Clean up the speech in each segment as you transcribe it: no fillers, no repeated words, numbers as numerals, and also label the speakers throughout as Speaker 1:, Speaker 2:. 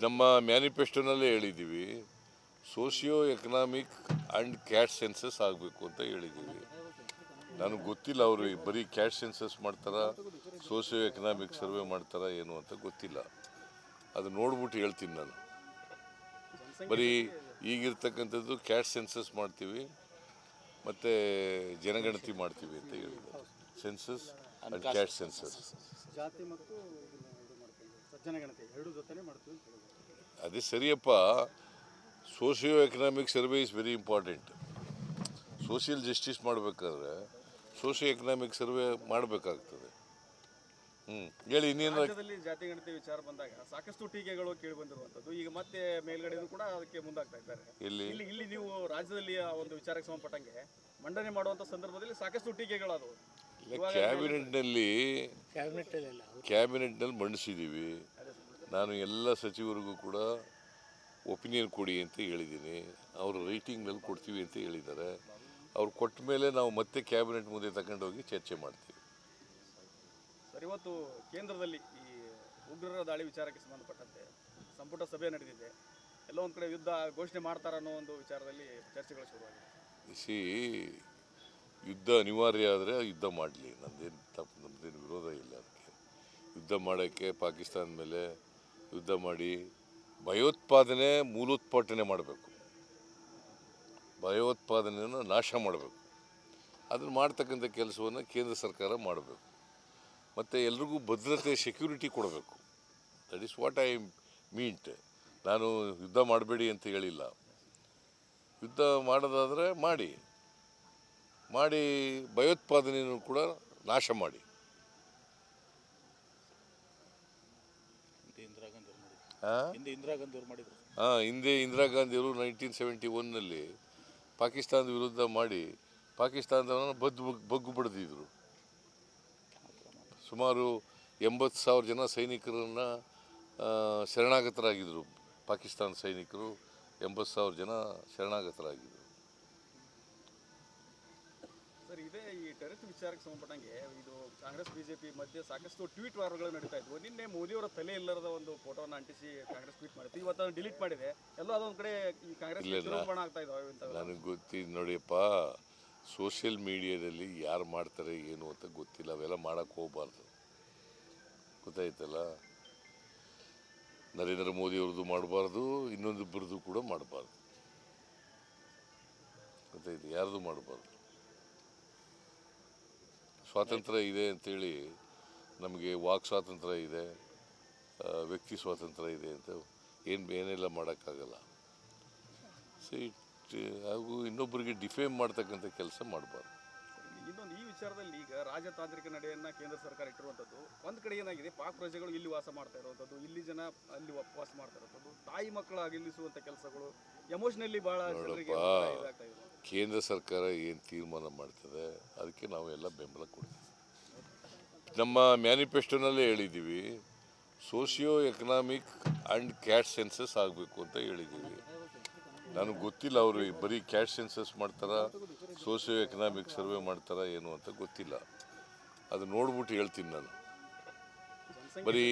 Speaker 1: ನಮ್ಮ ಮ್ಯಾನಿಫೆಸ್ಟೋನಲ್ಲೇ ಹೇಳಿದ್ದೀವಿ, socio economic and caste census ಆಗಬೇಕು ಅಂತ ಹೇಳಿದ್ದೀವಿ. ನನಗೆ ಗೊತ್ತಿಲ್ಲ ಅವರು ಬರೀ ಕ್ಯಾಟ್ ಸೆನ್ಸಸ್ ಮಾಡ್ತಾರಾ, ಸೋಷಿಯೋ ಎಕನಾಮಿಕ್ ಸರ್ವೆ ಮಾಡ್ತಾರಾ ಏನು ಅಂತ ಗೊತ್ತಿಲ್ಲ. ಅದು ನೋಡ್ಬಿಟ್ಟು ಹೇಳ್ತೀನಿ ನಾನು. ಬರೀ ಈಗಿರ್ತಕ್ಕಂಥದ್ದು ಕ್ಯಾಟ್ ಸೆನ್ಸಸ್ ಮಾಡ್ತೀವಿ ಮತ್ತು ಜನಗಣತಿ ಮಾಡ್ತೀವಿ ಅಂತ ಹೇಳಿದ್ದಾರೆ. ಸೆನ್ಸಸ್ ಆ್ಯಂಡ್ ಕ್ಯಾಟ್ ಸೆನ್ಸಸ್
Speaker 2: ಜಾತಿ ಮತ್ತು ಜನಗಣತಿ ಎರಡು ಜೊತೆನೇ ಮಾಡ್ತೀವಿ ಅಂತ ಹೇಳಿದ್ರು.
Speaker 1: ಅದೇ ಸರಿಯಪ್ಪ. Socio economic survey is very important. Social justice ಮಾಡಬೇಕಾದ್ರೆ ಸೋಷಿಯೋ ಎಕನಾಮಿಕ್ ಸರ್ವೆ ಮಾಡಬೇಕಾಗ್ತದೆ. ಹೇಳಿ ಇನ್ನೇನು.
Speaker 2: ರಾಜ್ಯದಲ್ಲಿ ಜಾತಿ ಗಣತಿ ವಿಚಾರ ಬಂದಾಗ ಸಾಕಷ್ಟು ಟೀಕೆಗಳು ಕೇಳಿ ಬಂದಿರುವಂಥದ್ದು. ಈಗ ಮತ್ತೆ ಮೇಲ್ಗಡೆಯೂ ಕೂಡ ಅದಕ್ಕೆ ಮುಂದಾಗ್ತಾ ಇದ್ದಾರೆ. ಇಲ್ಲಿ ನೀವು ರಾಜ್ಯದಲ್ಲಿ ಆ ಒಂದು ವಿಚಾರಕ್ಕೆ ಸಂಬಂಧಪಟ್ಟಂಗೆ ಮಂಡನೆ ಮಾಡುವಂಥ ಸಂದರ್ಭದಲ್ಲಿ ಸಾಕಷ್ಟು ಟೀಕೆಗಳಾದವು.
Speaker 1: ಕ್ಯಾಬಿನೆಟ್ನಲ್ಲಿ ಮಂಡಿಸಿದ್ದೀವಿ. ನಾನು ಎಲ್ಲ ಸಚಿವರಿಗೂ ಕೂಡ ಒಪಿನಿಯನ್ ಕೊಡಿ ಅಂತ ಹೇಳಿದ್ದೀನಿ. ಅವರು ರೈಟಿಂಗ್ನಲ್ಲಿ ಕೊಡ್ತೀವಿ ಅಂತ ಹೇಳಿದ್ದಾರೆ. ಅವ್ರು ಕೊಟ್ಟ ಮೇಲೆ ನಾವು ಮತ್ತೆ ಕ್ಯಾಬಿನೆಟ್ ಮುಂದೆ ತಗೊಂಡೋಗಿ ಚರ್ಚೆ ಮಾಡ್ತೀವಿ.
Speaker 2: ಸರ್, ಇವತ್ತು ಕೇಂದ್ರದಲ್ಲಿ ಈ ಉಗ್ರರ ದಾಳಿ ವಿಚಾರಕ್ಕೆ ಸಂಬಂಧಪಟ್ಟಂತೆ ಸಂಪುಟ ಸಭೆ ನಡೆದಿದೆ. ಎಲ್ಲೋ ಒಂದು ಕಡೆ ಯುದ್ಧ ಘೋಷಣೆ ಮಾಡ್ತಾರ ಅನ್ನೋ ಒಂದು ವಿಚಾರದಲ್ಲಿ ಚರ್ಚೆಗಳು ಶುರುವಾಗಿದೆ.
Speaker 1: ಯುದ್ಧ ಅನಿವಾರ್ಯ ಆದರೆ ಯುದ್ಧ ಮಾಡಲಿ, ನಮ್ಮದೇನು ವಿರೋಧ ಇಲ್ಲ. ಅದಕ್ಕೆ ಯುದ್ಧ ಮಾಡೋಕ್ಕೆ ಪಾಕಿಸ್ತಾನ ಮೇಲೆ ಯುದ್ಧ ಮಾಡಿ ಭಯೋತ್ಪಾದನೆ ಮೂಲೋತ್ಪಾಟನೆ ಮಾಡಬೇಕು, ಭಯೋತ್ಪಾದನೆಯನ್ನು ನಾಶ ಮಾಡಬೇಕು. ಅದನ್ನು ಮಾಡ್ತಕ್ಕಂಥ ಕೆಲಸವನ್ನು ಕೇಂದ್ರ ಸರ್ಕಾರ ಮಾಡಬೇಕು. ಮತ್ತು ಎಲ್ರಿಗೂ ಭದ್ರತೆ, ಸೆಕ್ಯೂರಿಟಿ ಕೊಡಬೇಕು. That is what I meant. ನಾನು ಯುದ್ಧ ಮಾಡಬೇಡಿ ಅಂತ ಹೇಳಿಲ್ಲ. ಯುದ್ಧ ಮಾಡೋದಾದರೆ ಮಾಡಿ ಭಯೋತ್ಪಾದನೆಯನ್ನು ಕೂಡ ನಾಶ ಮಾಡಿ. ಹಿಂದೆ ಇಂದಿರಾ ಗಾಂಧಿಯವರು 1971ನಲ್ಲಿ ಪಾಕಿಸ್ತಾನದ ವಿರುದ್ಧ ಮಾಡಿ ಪಾಕಿಸ್ತಾನದವರನ್ನು ಬಗ್ಗು ಬಡಿದಿದ್ರು. ಸುಮಾರು 80,000 ಜನ ಸೈನಿಕರನ್ನು ಶರಣಾಗತರಾಗಿದ್ದರು. ಪಾಕಿಸ್ತಾನ ಸೈನಿಕರು 80,000 ಜನ ಶರಣಾಗತರಾಗಿದ್ದರು.
Speaker 2: ಸರ್, ಇದೇ ಈ ಟೆರರಿಸ್ಟ್ ವಿಚಾರಕ್ಕೆ ಸಂಬಂಧಪಟ್ಟಂಗೆ ಇದು ಕಾಂಗ್ರೆಸ್ ಬಿಜೆಪಿ ಮಧ್ಯೆ ಸಾಕಷ್ಟು ಟ್ವೀಟ್ ವಾರ್ಗಳು ನಡೀತಾ ಇದ್ವು. ನಿನ್ನೆ ಮೋದಿಯವರ ತಲೆ ಇಲ್ಲರದ ಒಂದು ಫೋಟೋವನ್ನು ಅಂಟಿಸಿ ಕಾಂಗ್ರೆಸ್ ಟ್ವೀಟ್ ಮಾಡಿತ್ತು. ಇವತ್ತು ಅದನ್ನು ಡಿಲೀಟ್ ಮಾಡಿದೆ. ಎಲ್ಲೋ ಅದೊಂದು ಕಡೆ ಈ ಕಾಂಗ್ರೆಸ್ ಚುನಾವಣೆ ಆಗ್ತಾ ಇದ್ದಾವೆ.
Speaker 1: ನನಗೆ ಗೊತ್ತಿದ್ದು ನೋಡಿಯಪ್ಪ, ಸೋಷಿಯಲ್ ಮೀಡಿಯಾದಲ್ಲಿ ಯಾರು ಮಾಡ್ತಾರೆ ಏನು ಅಂತ ಗೊತ್ತಿಲ್ಲ. ಅವೆಲ್ಲ ಮಾಡೋಕ್ಕೆ ಹೋಗಬಾರ್ದು, ಗೊತ್ತಾಯ್ತಲ್ಲ. ನರೇಂದ್ರ ಮೋದಿಯವ್ರದ್ದು ಮಾಡಬಾರ್ದು, ಇನ್ನೊಂದಿಬ್ಬರದ್ದು ಕೂಡ ಮಾಡಬಾರ್ದು, ಗೊತ್ತಾಯ್ತು. ಯಾರ್ದು ಮಾಡಬಾರ್ದು. ಸ್ವಾತಂತ್ರ್ಯ ಇದೆ ಅಂಥೇಳಿ ನಮಗೆ ವಾಕ್ ಸ್ವಾತಂತ್ರ್ಯ ಇದೆ, ವ್ಯಕ್ತಿ ಸ್ವಾತಂತ್ರ್ಯ ಇದೆ ಅಂತ ಏನೆಲ್ಲ ಮಾಡೋಕ್ಕಾಗಲ್ಲ. ಹಾಗೂ ಇನ್ನೊಬ್ಬರಿಗೆ ಡಿಫೇಮ್ ಮಾಡ್ತಕ್ಕಂಥ ಕೆಲಸ ಮಾಡಬಾರ್ದು.
Speaker 2: ಇನ್ನೊಂದು ಈ ವಿಚಾರದಲ್ಲಿ ಈಗ ರಾಜತಾಂತ್ರಿಕ ನಡೆಯನ್ನು ಕೇಂದ್ರ ಸರ್ಕಾರ ಇಟ್ಟಿರುವಂಥದ್ದು. ಒಂದು ಕಡೆ ಏನಾಗಿದೆ, ಪಾಕ್ ಪ್ರಜೆಗಳು ಇಲ್ಲಿ ವಾಸ ಮಾಡ್ತಾ ಇರುವಂಥದ್ದು, ಇಲ್ಲಿ ಜನ ಅಲ್ಲಿ ವಾಸ ಮಾಡ್ತಾ ಇರುವಂಥದ್ದು, ತಾಯಿ ಮಕ್ಕಳು ಅಗಲಿಸುವಂಥ ಕೆಲಸಗಳು ಎಮೋಷನಲಿ ಭಾಳ
Speaker 1: ಕೇಂದ್ರ ಸರ್ಕಾರ ಏನು ತೀರ್ಮಾನ ಮಾಡ್ತದೆ ಅದಕ್ಕೆ ನಾವು ಎಲ್ಲ ಬೆಂಬಲ ಕೊಡ್ತೀವಿ. ನಮ್ಮ ಮ್ಯಾನಿಫೆಸ್ಟೋನಲ್ಲೇ ಹೇಳಿದ್ದೀವಿ, socio economic and caste census ಆಗಬೇಕು ಅಂತ ಹೇಳಿದ್ದೀವಿ. ನನಗೆ ಗೊತ್ತಿಲ್ಲ ಅವರು ಬರೀ ಕ್ಯಾಟ್ ಸೆನ್ಸಸ್ ಮಾಡ್ತಾರಾ, ಸೋಷಿಯೋ ಎಕನಾಮಿಕ್ ಸರ್ವೆ ಮಾಡ್ತಾರಾ ಏನು ಅಂತ ಗೊತ್ತಿಲ್ಲ. ಅದು ನೋಡ್ಬಿಟ್ಟು ಹೇಳ್ತೀನಿ ನಾನು. ಬರೀ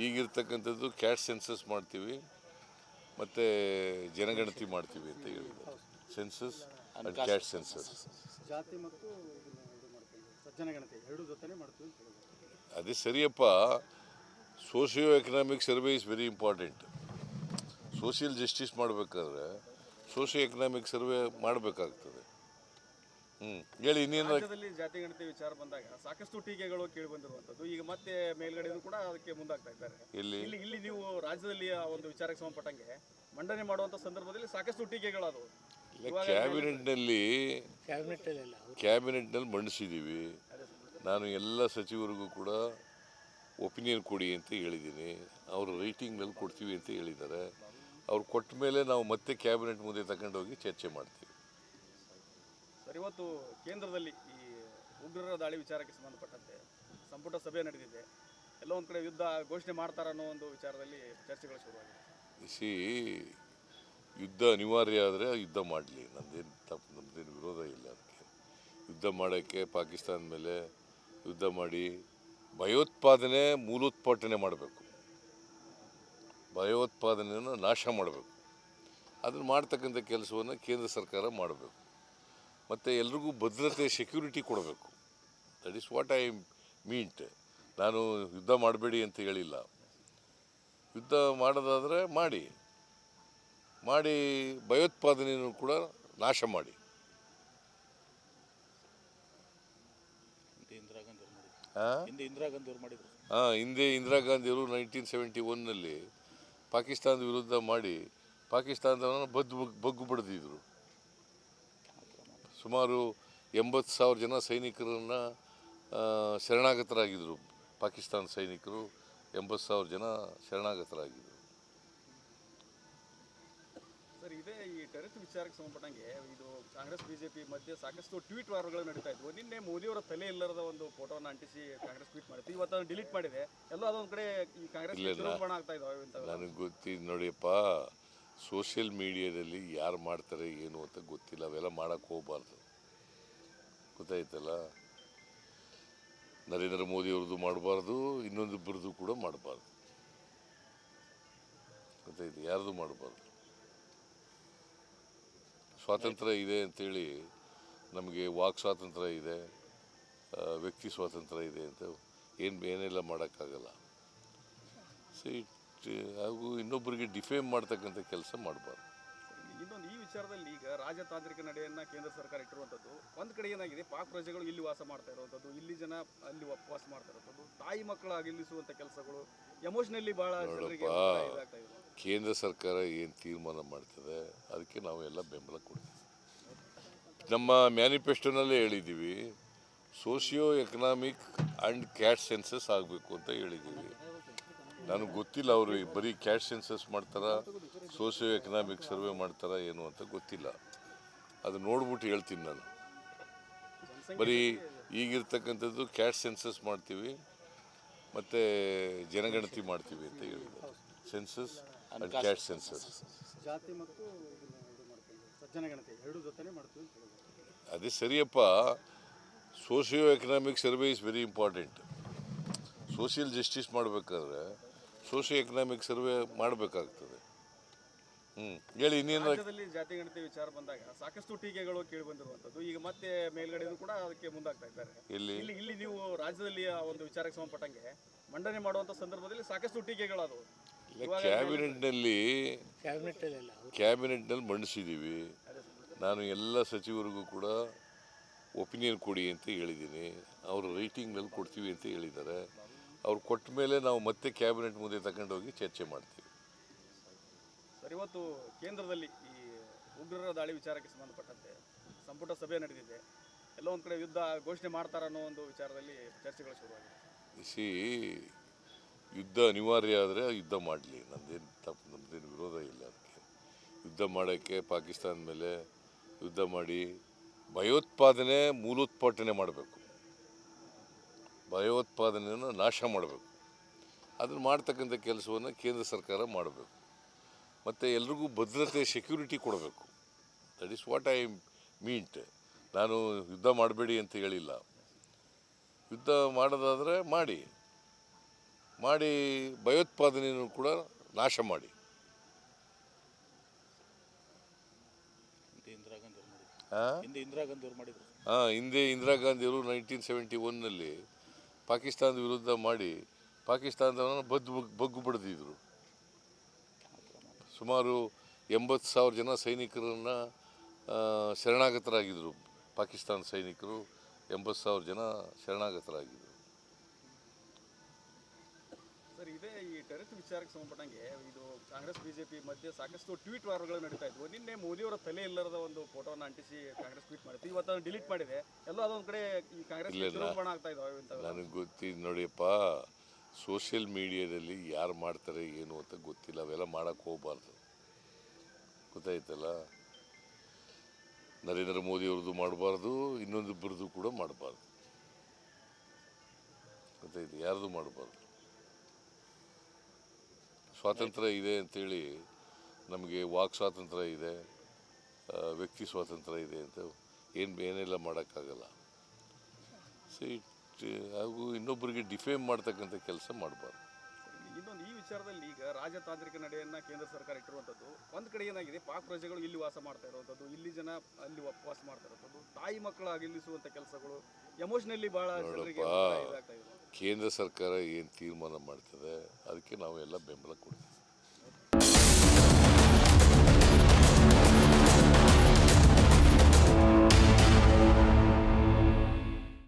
Speaker 1: ಈಗಿರ್ತಕ್ಕಂಥದ್ದು ಕ್ಯಾಟ್ ಸೆನ್ಸಸ್ ಮಾಡ್ತೀವಿ ಮತ್ತು ಜನಗಣತಿ ಮಾಡ್ತೀವಿ ಅಂತ ಹೇಳಿದ್ದಾರೆ. ಸೆನ್ಸಸ್ ಆ್ಯಂಡ್ ಕ್ಯಾಟ್ ಸೆನ್ಸಸ್
Speaker 2: ಜಾತಿ ಮತ್ತು ಜನಗಣತಿ ಎರಡು ಜೊತೆನೇ ಮಾಡ್ತೀವಿ ಅಂತ ಹೇಳಿದ್ರು.
Speaker 1: ಅದೇ ಸರಿಯಪ್ಪ. Socio economic survey is very important. Social justice ಮಾಡಬೇಕಾದ್ರೆ ಸೋಷಿಯೋ ಎಕನಾಮಿಕ್ ಸರ್ವೆ ಮಾಡಬೇಕಾಗ್ತದೆ. ಹೇಳಿ ಇನ್ನೇನು.
Speaker 2: ರಾಜ್ಯದಲ್ಲಿ ಜಾತಿ ಗಣತಿ ವಿಚಾರ ಬಂದಾಗ ಸಾಕಷ್ಟು ಟೀಕೆಗಳು ಕೇಳಿ ಬಂದಿರುವಂಥದ್ದು. ಈಗ ಮತ್ತೆ ಮೇಲ್ಗಡೆಯೂ ಕೂಡ ಅದಕ್ಕೆ ಮುಂದಾಗ್ತಾ ಇದ್ದಾರೆ. ಇಲ್ಲಿ ನೀವು ರಾಜ್ಯದಲ್ಲಿ ಆ ಒಂದು ವಿಚಾರಕ್ಕೆ ಸಂಬಂಧಪಟ್ಟಂಗೆ ಮಂಡನೆ ಮಾಡುವಂಥ ಸಂದರ್ಭದಲ್ಲಿ ಸಾಕಷ್ಟು ಟೀಕೆಗಳಾದವು.
Speaker 1: ಕ್ಯಾಬಿನೆಟ್ನಲ್ಲಿ ಮಂಡಿಸಿದ್ದೀವಿ. ನಾನು ಎಲ್ಲ ಸಚಿವರಿಗೂ ಕೂಡ ಒಪಿನಿಯನ್ ಕೊಡಿ ಅಂತ ಹೇಳಿದ್ದೀನಿ. ಅವರು ರೈಟಿಂಗ್ನಲ್ಲಿ ಕೊಡ್ತೀವಿ ಅಂತ ಹೇಳಿದ್ದಾರೆ. ಅವ್ರು ಕೊಟ್ಟ ಮೇಲೆ ನಾವು ಮತ್ತೆ ಕ್ಯಾಬಿನೆಟ್ ಮುಂದೆ ತಗೊಂಡೋಗಿ ಚರ್ಚೆ ಮಾಡ್ತೀವಿ.
Speaker 2: ಸರ್, ಇವತ್ತು ಕೇಂದ್ರದಲ್ಲಿ ಈ ಉಗ್ರರ ದಾಳಿ ವಿಚಾರಕ್ಕೆ ಸಂಬಂಧಪಟ್ಟಂತೆ ಸಂಪುಟ ಸಭೆ ನಡೆದಿದೆ. ಎಲ್ಲೋ ಒಂದು ಕಡೆ ಯುದ್ಧ ಘೋಷಣೆ ಮಾಡ್ತಾರ ಅನ್ನೋ ಒಂದು ವಿಚಾರದಲ್ಲಿ ಚರ್ಚೆಗಳು ಶುರುವಾಗಿದೆ.
Speaker 1: ಯುದ್ಧ ಅನಿವಾರ್ಯ ಆದರೆ ಯುದ್ಧ ಮಾಡಲಿ, ನಮ್ಮದೇನು ವಿರೋಧ ಇಲ್ಲ. ಅದಕ್ಕೆ ಯುದ್ಧ ಮಾಡೋಕ್ಕೆ ಪಾಕಿಸ್ತಾನ ಮೇಲೆ ಯುದ್ಧ ಮಾಡಿ ಭಯೋತ್ಪಾದನೆ ಮೂಲೋತ್ಪಾಟನೆ ಮಾಡಬೇಕು, ಭಯೋತ್ಪಾದನೆಯನ್ನು ನಾಶ ಮಾಡಬೇಕು. ಅದನ್ನು ಮಾಡ್ತಕ್ಕಂಥ ಕೆಲಸವನ್ನು ಕೇಂದ್ರ ಸರ್ಕಾರ ಮಾಡಬೇಕು. ಮತ್ತು ಎಲ್ರಿಗೂ ಭದ್ರತೆ ಸೆಕ್ಯೂರಿಟಿ ಕೊಡಬೇಕು. That is what I meant. ನಾನು ಯುದ್ಧ ಮಾಡಬೇಡಿ ಅಂತ ಹೇಳಿಲ್ಲ. ಯುದ್ಧ ಮಾಡೋದಾದರೆ ಮಾಡಿ ಭಯೋತ್ಪಾದನೆಯನ್ನು ಕೂಡ ನಾಶ ಮಾಡಿ. ಹಿಂದೆ ಇಂದಿರಾ ಗಾಂಧಿಯವರು 1971ನಲ್ಲಿ ಪಾಕಿಸ್ತಾನದ ವಿರುದ್ಧ ಮಾಡಿ ಪಾಕಿಸ್ತಾನದವರನ್ನು ಬಗ್ಗು ಬಡಿದಿದ್ರು. ಸುಮಾರು 80,000 ಜನ ಸೈನಿಕರನ್ನು ಶರಣಾಗತರಾಗಿದ್ದರು. ಪಾಕಿಸ್ತಾನ ಸೈನಿಕರು 80,000 ಜನ ಶರಣಾಗತರಾಗಿದ್ದರು.
Speaker 2: ಸರ್, ಇದೇ ಈ ಟೆರರಿಸ್ಟ್ ವಿಚಾರಕ್ಕೆ ಸಂಬಂಧಪಟ್ಟಂಗೆ ಇದು ಕಾಂಗ್ರೆಸ್ ಬಿಜೆಪಿ ಮಧ್ಯೆ ಸಾಕಷ್ಟು ಟ್ವೀಟ್ ವಾರ್ಗಳು ನಡೀತಾ ಇದ್ವು. ನಿನ್ನೆ ಮೋದಿಯವರ ತಲೆ ಇಲ್ಲರದ ಒಂದು ಫೋಟೋನ ಅಂಟಿಸಿ ಕಾಂಗ್ರೆಸ್ ಟ್ವೀಟ್ ಮಾಡಿತ್ತು. ಇವತ್ತು ಅದನ್ನು ಡಿಲೀಟ್ ಮಾಡಿದೆ. ಎಲ್ಲೋ ಅದೊಂದು ಕಡೆ ಈ ಕಾಂಗ್ರೆಸ್ ಚುನಾವಣೆ ಆಗ್ತಾ ಇದ್ದಾವೆ.
Speaker 1: ನನಗೆ ಗೊತ್ತಿದ್ದು ನೋಡಿಯಪ್ಪ, ಸೋಷಿಯಲ್ ಮೀಡಿಯಾದಲ್ಲಿ ಯಾರು ಮಾಡ್ತಾರೆ ಏನು ಅಂತ ಗೊತ್ತಿಲ್ಲ. ಅವೆಲ್ಲ ಮಾಡೋಕ್ಕೆ ಹೋಗಬಾರ್ದು. ಗೊತ್ತಾಯ್ತಲ್ಲ. ನರೇಂದ್ರ ಮೋದಿಯವ್ರದ್ದು ಮಾಡಬಾರ್ದು, ಇನ್ನೊಂದಿಬ್ಬರದ್ದು ಕೂಡ ಮಾಡಬಾರ್ದು. ಗೊತ್ತಾಯ್ತು, ಯಾರ್ದು ಮಾಡಬಾರ್ದು. ಸ್ವಾತಂತ್ರ್ಯ ಇದೆ ಅಂತೇಳಿ ನಮಗೆ ವಾಕ್ ಸ್ವಾತಂತ್ರ್ಯ ಇದೆ, ವ್ಯಕ್ತಿ ಸ್ವಾತಂತ್ರ್ಯ ಇದೆ ಅಂತ ಏನೆಲ್ಲ ಮಾಡೋಕ್ಕಾಗಲ್ಲ. ಹಾಗೂ ಇನ್ನೊಬ್ಬರಿಗೆ ಡಿಫೇಮ್ ಮಾಡ್ತಕ್ಕಂಥ ಕೆಲಸ ಮಾಡಬಾರ್ದು.
Speaker 2: ಇನ್ನೊಂದು ಈ ವಿಚಾರದಲ್ಲಿ ಈಗ ರಾಜತಾಂತ್ರಿಕ ನಡೆಯನ್ನು ಕೇಂದ್ರ ಸರ್ಕಾರ ಇಟ್ಟಿರುವಂಥದ್ದು. ಒಂದು ಕಡೆ ಏನಾಗಿದೆ, ಪಾಕ್ ಪ್ರಜೆಗಳು ಇಲ್ಲಿ ವಾಸ ಮಾಡ್ತಾ ಇರುವಂಥದ್ದು, ಇಲ್ಲಿ ಜನ ಅಲ್ಲಿ ವಾಸ ಮಾಡ್ತಾ ಇರುವಂಥದ್ದು, ತಾಯಿ ಮಕ್ಕಳು ಅಗಲಿಸುವಂಥ ಕೆಲಸಗಳು ಎಮೋಷನಲಿ ಭಾಳ
Speaker 1: ಕೇಂದ್ರ ಸರ್ಕಾರ ಏನು ತೀರ್ಮಾನ ಮಾಡ್ತದೆ ಅದಕ್ಕೆ ನಾವು ಎಲ್ಲ ಬೆಂಬಲ ಕೊಡ್ತೀವಿ. ನಮ್ಮ ಮ್ಯಾನಿಫೆಸ್ಟೋನಲ್ಲೇ ಹೇಳಿದ್ದೀವಿ, socio economic and caste census ಆಗಬೇಕು ಅಂತ ಹೇಳಿದ್ದೀವಿ. ನನಗೆ ಗೊತ್ತಿಲ್ಲ ಅವರು ಬರೀ ಕ್ಯಾಟ್ ಸೆನ್ಸಸ್ ಮಾಡ್ತಾರಾ, ಸೋಷಿಯೋ ಎಕನಾಮಿಕ್ ಸರ್ವೆ ಮಾಡ್ತಾರಾ ಏನು ಅಂತ ಗೊತ್ತಿಲ್ಲ. ಅದು ನೋಡ್ಬಿಟ್ಟು ಹೇಳ್ತೀನಿ ನಾನು. ಬರೀ ಈಗಿರ್ತಕ್ಕಂಥದ್ದು ಕ್ಯಾಟ್ ಸೆನ್ಸಸ್ ಮಾಡ್ತೀವಿ ಮತ್ತು ಜನಗಣತಿ ಮಾಡ್ತೀವಿ ಅಂತ ಹೇಳಿದ್ದಾರೆ. ಸೆನ್ಸಸ್ ಆ್ಯಂಡ್ ಕ್ಯಾಟ್ ಸೆನ್ಸಸ್,
Speaker 2: ಜಾತಿ ಮತ್ತು ಜನಗಣತಿ ಎರಡು ಜೊತೆನೇ ಮಾಡ್ತೀವಿ ಅಂತ ಹೇಳಿದ್ದಾರೆ.
Speaker 1: ಅದೇ ಸರಿಯಪ್ಪ. Socio economic survey is very important. Social justice ಮಾಡಬೇಕಾದ್ರೆ ಸೋಷಿಯೋ ಎಕನಾಮಿಕ್ ಸರ್ವೆ ಮಾಡಬೇಕಾಗ್ತದೆ. ಹೇಳಿ ಇನ್ನೇನು.
Speaker 2: ರಾಜ್ಯದಲ್ಲಿ ಜಾತಿ ಗಣತಿ ವಿಚಾರ ಬಂದಾಗ ಸಾಕಷ್ಟು ಟೀಕೆಗಳು ಕೇಳಿ ಬಂದಿರುವಂಥದ್ದು. ಈಗ ಮತ್ತೆ ಮೇಲ್ಗಡೆಯೂ ಕೂಡ ಅದಕ್ಕೆ ಮುಂದಾಗ್ತಾ ಇದ್ದಾರೆ. ಇಲ್ಲಿ ನೀವು ರಾಜ್ಯದಲ್ಲಿ ಆ ಒಂದು ವಿಚಾರಕ್ಕೆ ಸಂಬಂಧಪಟ್ಟಂಗೆ ಮಂಡನೆ ಮಾಡುವಂಥ ಸಂದರ್ಭದಲ್ಲಿ ಸಾಕಷ್ಟು ಟೀಕೆಗಳಾದವು.
Speaker 1: ಕ್ಯಾಬಿನೆಟ್ನಲ್ಲಿ ಮಂಡಿಸಿದ್ದೀವಿ. ನಾನು ಎಲ್ಲ ಸಚಿವರಿಗೂ ಕೂಡ ಒಪಿನಿಯನ್ ಕೊಡಿ ಅಂತ ಹೇಳಿದ್ದೀನಿ. ಅವರು ರೈಟಿಂಗ್ನಲ್ಲಿ ಕೊಡ್ತೀವಿ ಅಂತ ಹೇಳಿದ್ದಾರೆ. ಅವ್ರು ಕೊಟ್ಟ ಮೇಲೆ ನಾವು ಮತ್ತೆ ಕ್ಯಾಬಿನೆಟ್ ಮುಂದೆ ತಗೊಂಡೋಗಿ ಚರ್ಚೆ ಮಾಡ್ತೀವಿ.
Speaker 2: ಸರ್, ಇವತ್ತು ಕೇಂದ್ರದಲ್ಲಿ ಈ ಉಗ್ರರ ದಾಳಿ ವಿಚಾರಕ್ಕೆ ಸಂಬಂಧಪಟ್ಟಂತೆ ಸಂಪುಟ ಸಭೆ ನಡೆದಿದೆ. ಎಲ್ಲೋ ಒಂದು ಕಡೆ ಯುದ್ಧ ಘೋಷಣೆ ಮಾಡ್ತಾರ ಅನ್ನೋ ಒಂದು ವಿಚಾರದಲ್ಲಿ ಚರ್ಚೆಗಳು ಶುರುವಾಗಿದೆ.
Speaker 1: ಯುದ್ಧ ಅನಿವಾರ್ಯ ಆದರೆ ಯುದ್ಧ ಮಾಡಲಿ, ನಮ್ಮದೇನು ವಿರೋಧ ಇಲ್ಲ. ಅದಕ್ಕೆ ಯುದ್ಧ ಮಾಡೋಕ್ಕೆ ಪಾಕಿಸ್ತಾನ ಮೇಲೆ ಯುದ್ಧ ಮಾಡಿ ಭಯೋತ್ಪಾದನೆ ಮೂಲೋತ್ಪಾಟನೆ ಮಾಡಬೇಕು, ಭಯೋತ್ಪಾದನೆಯನ್ನು ನಾಶ ಮಾಡಬೇಕು. ಅದನ್ನು ಮಾಡ್ತಕ್ಕಂಥ ಕೆಲಸವನ್ನು ಕೇಂದ್ರ ಸರ್ಕಾರ ಮಾಡಬೇಕು. ಮತ್ತು ಎಲ್ರಿಗೂ ಭದ್ರತೆ ಸೆಕ್ಯೂರಿಟಿ ಕೊಡಬೇಕು. That is what I meant. ನಾನು ಯುದ್ಧ ಮಾಡಬೇಡಿ ಅಂತ ಹೇಳಿಲ್ಲ. ಯುದ್ಧ ಮಾಡೋದಾದರೆ ಮಾಡಿ ಭಯೋತ್ಪಾದನೆಯನ್ನು ಕೂಡ ನಾಶ ಮಾಡಿ. ಹಿಂದೆ ಇಂದಿರಾ ಗಾಂಧಿಯವರು 1971ನಲ್ಲಿ ಪಾಕಿಸ್ತಾನದ ವಿರುದ್ಧ ಮಾಡಿ ಪಾಕಿಸ್ತಾನದವರನ್ನು ಬಗ್ಗು ಬಡಿದಿದ್ರು. ಸುಮಾರು 80,000 ಜನ ಸೈನಿಕರನ್ನು ಶರಣಾಗತರಾಗಿದ್ದರು. ಪಾಕಿಸ್ತಾನ ಸೈನಿಕರು 80,000 ಜನ ಶರಣಾಗತರಾಗಿದ್ದರು.
Speaker 2: ಸರ್, ಇದೇ ಈ ಟೆರರಿಸ್ಟ್ ವಿಚಾರಕ್ಕೆ ಸಂಬಂಧಪಟ್ಟಂಗೆ ಇದು ಕಾಂಗ್ರೆಸ್ ಬಿಜೆಪಿ ಮಧ್ಯೆ ಸಾಕಷ್ಟು ಟ್ವೀಟ್ ವಾರ್ಗಳು ನಡೀತಾ ಇದ್ವು. ನಿನ್ನೆ ಮೋದಿಯವರ ತಲೆ ಇಲ್ಲರದ ಒಂದು ಫೋಟೋನ ಅಂಟಿಸಿ ಕಾಂಗ್ರೆಸ್ ಟ್ವೀಟ್ ಮಾಡಿತ್ತು. ಇವತ್ತು ಅದನ್ನು ಡಿಲೀಟ್ ಮಾಡಿದೆ. ಎಲ್ಲೋ ಅದೊಂದು ಕಡೆ ಈ ಕಾಂಗ್ರೆಸ್ ಚುನಾವಣೆ ಆಗ್ತಾ ಇದ್ದಾವೆ.
Speaker 1: ನನಗೆ ಗೊತ್ತಿದ್ದು ನೋಡಿಯಪ್ಪ, ಸೋಷಿಯಲ್ ಮೀಡಿಯಾದಲ್ಲಿ ಯಾರು ಮಾಡ್ತಾರೆ ಏನು ಅಂತ ಗೊತ್ತಿಲ್ಲ. ಅವೆಲ್ಲ ಮಾಡೋಕ್ಕೆ ಹೋಗಬಾರ್ದು. ಗೊತ್ತಾಯ್ತಲ್ಲ. ನರೇಂದ್ರ ಮೋದಿಯವ್ರದ್ದು ಮಾಡಬಾರ್ದು, ಇನ್ನೊಂದಿಬ್ಬರದ್ದು ಕೂಡ ಮಾಡಬಾರ್ದು. ಗೊತ್ತಾಯ್ತು, ಯಾರ್ದು ಮಾಡಬಾರ್ದು. ಸ್ವಾತಂತ್ರ್ಯ ಇದೆ ಅಂತೇಳಿ ನಮಗೆ ವಾಕ್ ಸ್ವಾತಂತ್ರ್ಯ ಇದೆ, ವ್ಯಕ್ತಿ ಸ್ವಾತಂತ್ರ್ಯ ಇದೆ ಅಂತ ಏನೆಲ್ಲ ಮಾಡೋಕ್ಕಾಗಲ್ಲ. ಹಾಗೂ ಇನ್ನೊಬ್ಬರಿಗೆ ಡಿಫೇಮ್ ಮಾಡ್ತಕ್ಕಂಥ ಕೆಲಸ ಮಾಡಬಾರ್ದು.
Speaker 2: ಇನ್ನೊಂದು ಈ ವಿಚಾರದಲ್ಲಿ ಈಗ ರಾಜತಾಂತ್ರಿಕ ನಡೆಯನ್ನ ಕೇಂದ್ರ ಸರ್ಕಾರ ಇಟ್ಟಿರುವಂಥದ್ದು. ಒಂದು ಕಡೆ ಏನಾಗಿದೆ, ಪಾಕ್ ಪ್ರಜೆಗಳು ಇಲ್ಲಿ ವಾಸ ಮಾಡ್ತಾ ಇರುವಂಥದ್ದು, ಇಲ್ಲಿ ಜನ ಅಲ್ಲಿ ವಾಸ ಮಾಡ್ತಾ ಇರುವಂಥದ್ದು, ತಾಯಿ ಮಕ್ಕಳು ಅಗಲಿಸುವಂಥ ಕೆಲಸಗಳು ಎಮೋಷನಲಿ ಬಹಳ ಜನರಿಗೆ ಇದಾಗ್ತಾ ಇದೆ.
Speaker 1: ಕೇಂದ್ರ ಸರ್ಕಾರ ಏನು ತೀರ್ಮಾನ ಮಾಡ್ತದೆ ಅದಕ್ಕೆ ನಾವೆಲ್ಲ ಬೆಂಬಲ ಕೊಡ್ತೀವಿ.